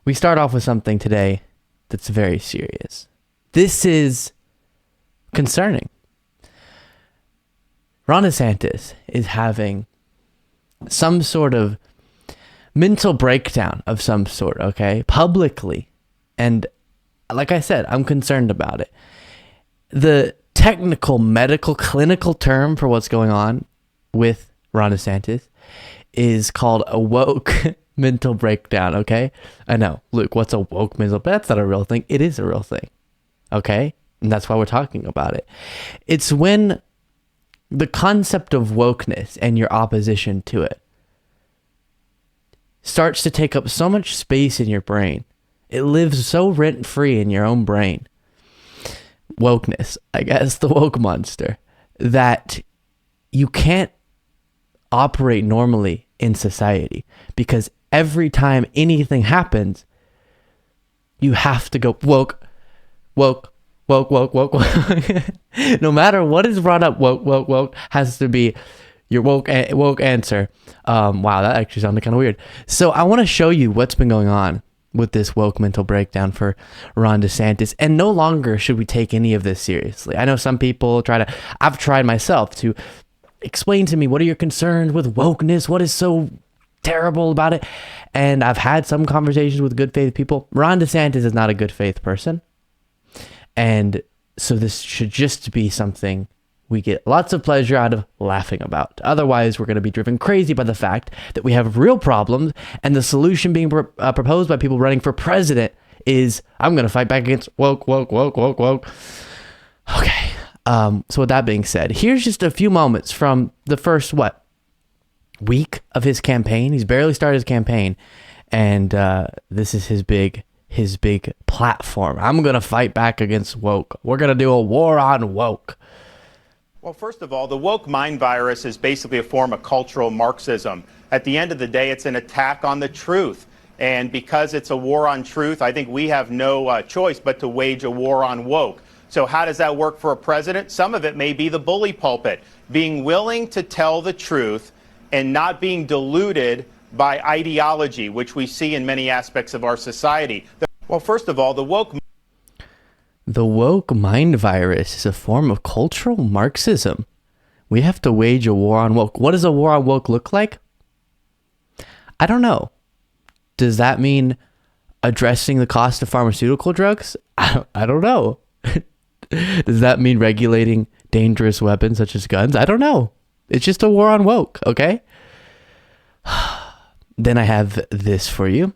we start off with something today that's very serious. This is concerning. Ron DeSantis is having some sort of mental breakdown of some sort, okay? Publicly. And like I said, I'm concerned about it. The technical, medical, clinical term for what's going on with Ron DeSantis is called a woke mental breakdown, okay? I know, Luke, what's a woke mental? But that's not a real thing. It is a real thing, okay? And that's why we're talking about it. It's when the concept of wokeness and your opposition to it starts to take up so much space in your brain. It lives so rent-free in your own brain. Wokeness, I guess, the woke monster, that you can't operate normally in society, because every time anything happens, you have to go woke. No matter what is brought up, woke has to be your woke answer. Wow, that actually sounded kind of weird. So I want to show you what's been going on with this woke mental breakdown for Ron DeSantis, and no longer should we take any of this seriously. I know some people I've tried myself to explain to me, what are your concerns with wokeness? What is so terrible about it? And I've had some conversations with good faith people. Ron DeSantis is not a good faith person. And so this should just be something we get lots of pleasure out of laughing about. Otherwise, we're going to be driven crazy by the fact that we have real problems, and the solution being proposed by people running for president is, I'm going to fight back against woke. Okay. So with that being said, here's just a few moments from the first, week of his campaign. He's barely started his campaign, and this is his big platform. I'm going to fight back against woke. We're going to do a war on woke. Well, first of all, the woke mind virus is basically a form of cultural Marxism. At the end of the day, it's an attack on the truth. And because it's a war on truth, I think we have no choice but to wage a war on woke. So how does that work for a president? Some of it may be the bully pulpit, being willing to tell the truth and not being deluded by ideology, which we see in many aspects of our society. Well, first of all, the woke mind virus is a form of cultural Marxism. We have to wage a war on woke. What does a war on woke look like? I don't know. Does that mean addressing the cost of pharmaceutical drugs? I don't know. Does that mean regulating dangerous weapons such as guns? I don't know. It's just a war on woke, okay? Then I have this for you.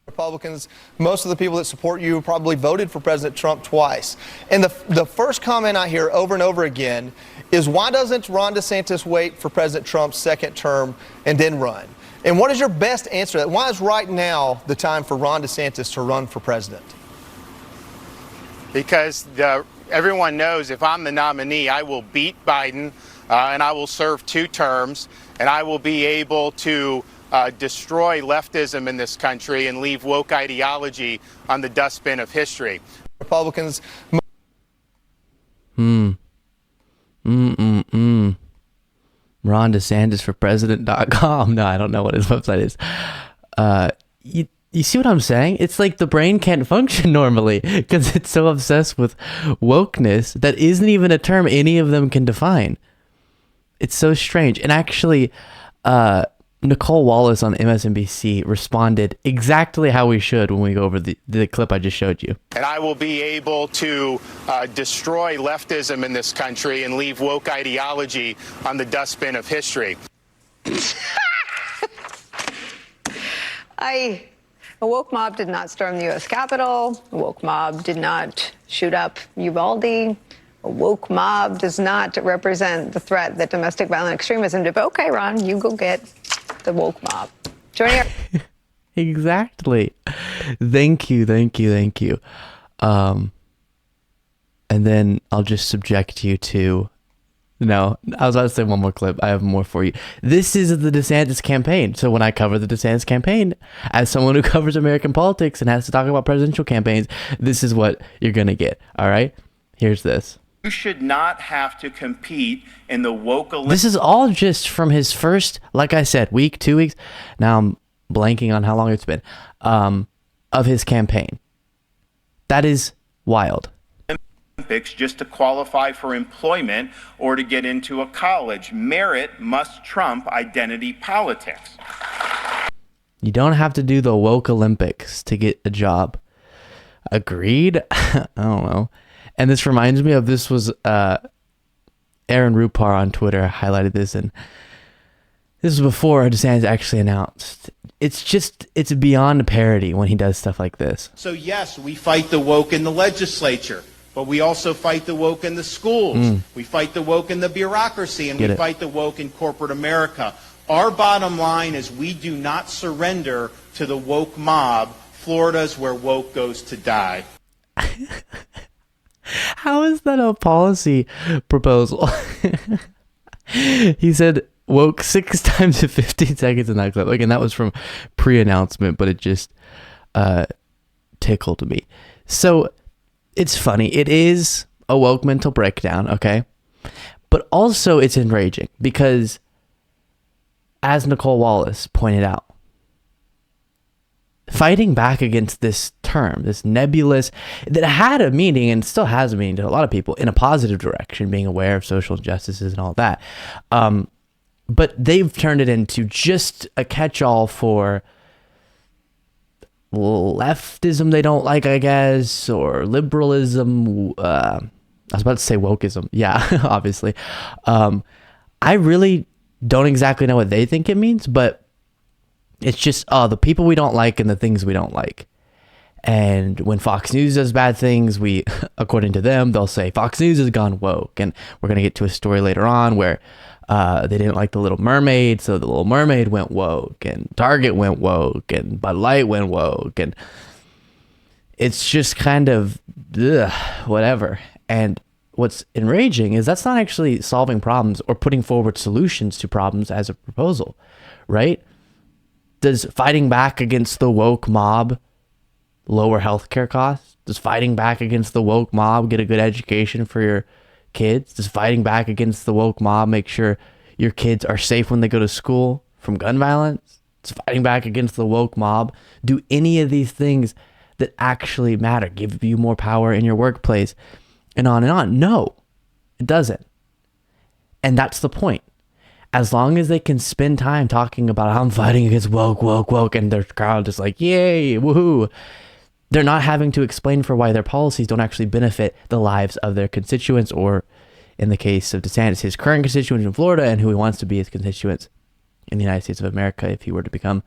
Republicans, most of the people that support you probably voted for President Trump twice. And the first comment I hear over and over again is, why doesn't Ron DeSantis wait for President Trump's second term and then run? And what is your best answer to that? Why is right now the time for Ron DeSantis to run for president? Because everyone knows if I'm the nominee, I will beat Biden and I will serve 2 terms, and I will be able to destroy leftism in this country and leave woke ideology on the dustbin of history. Republicans. Ron DeSantis for president.com. No, I don't know what his website is. You see what I'm saying? It's like the brain can't function normally because it's so obsessed with wokeness that isn't even a term any of them can define. It's so strange. And actually, Nicole Wallace on MSNBC responded exactly how we should when we go over the clip I just showed you. And I will be able to destroy leftism in this country and leave woke ideology on the dustbin of history. A woke mob did not storm the U.S. Capitol. A woke mob did not shoot up Uvalde. A woke mob does not represent the threat that domestic violent extremism did. But okay, Ron, you go get the woke mob. Joining our Exactly. Thank you. And then I'll just subject you to... No, I was about to say one more clip. I have more for you. This is the DeSantis campaign. So when I cover the DeSantis campaign, as someone who covers American politics and has to talk about presidential campaigns, this is what you're going to get. All right? Here's this. You should not have to compete in the woke Olympics. This is all just from his first, like I said, week, 2 weeks. Now blanking on how long it's been, of his campaign. That is wild. Olympics just to qualify for employment or to get into a college. Merit must trump identity politics. You don't have to do the woke Olympics to get a job. Agreed? I don't know. And this reminds me of, this was Aaron Rupar on Twitter highlighted this, and this was before DeSantis actually announced. It's beyond parody when he does stuff like this. So yes, we fight the woke in the legislature, but we also fight the woke in the schools. We fight the woke in the bureaucracy, and we fight the woke in corporate America. Our bottom line is we do not surrender to the woke mob. Florida's where woke goes to die. How is that a policy proposal? He said woke 6 times in 15 seconds in that clip. Again, that was from pre-announcement, but it just tickled me. So it's funny. It is a woke mental breakdown, okay? But also it's enraging because, as Nicole Wallace pointed out, fighting back against this term, this nebulous, that had a meaning and still has a meaning to a lot of people in a positive direction, being aware of social injustices and all that. But they've turned it into just a catch-all for leftism they don't like, I guess, or liberalism. I was about to say wokeism. Yeah, obviously. I really don't exactly know what they think it means, but it's just, the people we don't like and the things we don't like. And when Fox News does bad things, we, according to them, they'll say Fox News has gone woke. And we're going to get to a story later on where they didn't like the Little Mermaid, so the Little Mermaid went woke, and Target went woke, and Bud Light went woke. And it's just kind of whatever. And what's enraging is that's not actually solving problems or putting forward solutions to problems as a proposal, right? Does fighting back against the woke mob lower healthcare costs? Does fighting back against the woke mob get a good education for your kids? Does fighting back against the woke mob make sure your kids are safe when they go to school from gun violence? Does fighting back against the woke mob do any of these things that actually matter, give you more power in your workplace, and on and on? No, it doesn't. And that's the point. As long as they can spend time talking about how I'm fighting against woke, and their crowd just like, yay, woohoo, they're not having to explain for why their policies don't actually benefit the lives of their constituents, or in the case of DeSantis, his current constituents in Florida, and who he wants to be his constituents in the United States of America if he were to become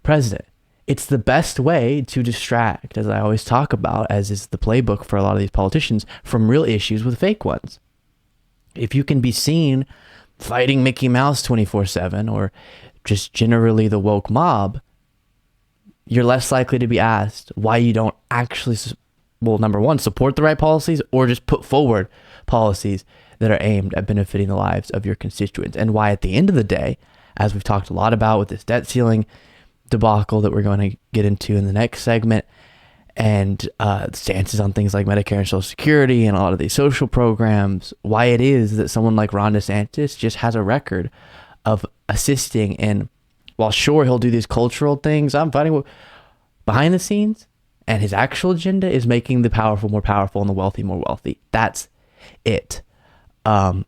president. It's the best way to distract, as I always talk about, as is the playbook for a lot of these politicians, from real issues with fake ones. If you can be seen fighting Mickey Mouse 24/7, or just generally the woke mob, you're less likely to be asked why you don't actually, well, number one, support the right policies, or just put forward policies that are aimed at benefiting the lives of your constituents. And why, at the end of the day, as we've talked a lot about with this debt ceiling debacle that we're going to get into in the next segment, and stances on things like Medicare and Social Security and a lot of these social programs, why it is that someone like Ron DeSantis just has a record of assisting in, while sure he'll do these cultural things, I'm fighting behind the scenes, and his actual agenda is making the powerful more powerful and the wealthy more wealthy. That's it. And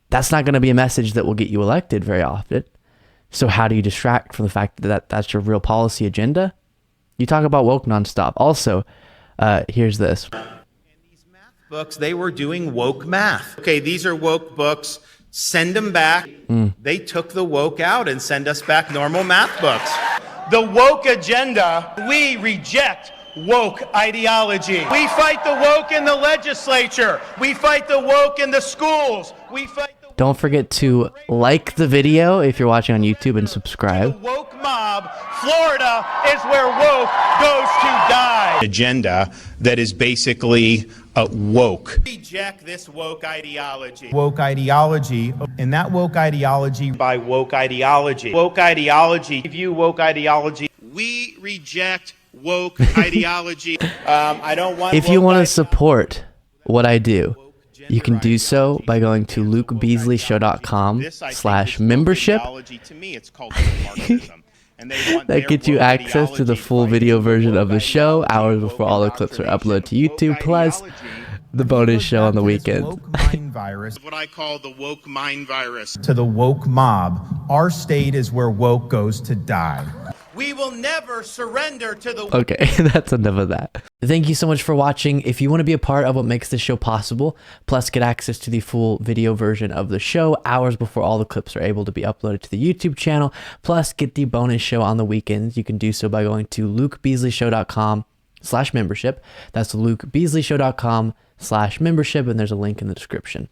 that's not going to be a message that will get you elected very often. So how do you distract from the fact that that's your real policy agenda? You talk about woke nonstop. Also, here's this. In these math books, they were doing woke math. Okay, these are woke books. Send them back. They took the woke out and send us back normal math books. The woke agenda, we reject woke ideology. We fight the woke in the legislature. We fight the woke in the schools. We fight the Don't forget to like the video if you're watching on YouTube, and subscribe. The woke mob. Florida is where woke goes to die. Agenda that is basically woke. Reject this woke ideology. Woke ideology, and that woke ideology By woke ideology. Woke ideology. View woke ideology. We reject woke ideology. I don't want. If you want to support what I do, you can do so by going to lukebeasleyshow.com/membership. To me, it's cultural Marxism. and they want That their gets you woke access to the ideology full fighting video version woke of the show, ideology, hours woke before all the clips are uploaded to indoctrination, YouTube, woke plus ideology. the bonus show on the Back to this weekend. woke mind virus. What I call the woke mind virus. To the woke mob, our state is where woke goes to die. We will never surrender to the Okay, that's enough of that. Thank you so much for watching. If you want to be a part of what makes this show possible, plus get access to the full video version of the show hours before all the clips are able to be uploaded to the YouTube channel, plus get the bonus show on the weekends, you can do so by going to lukebeasleyshow.com/membership. That's lukebeasleyshow.com/membership, and there's a link in the description.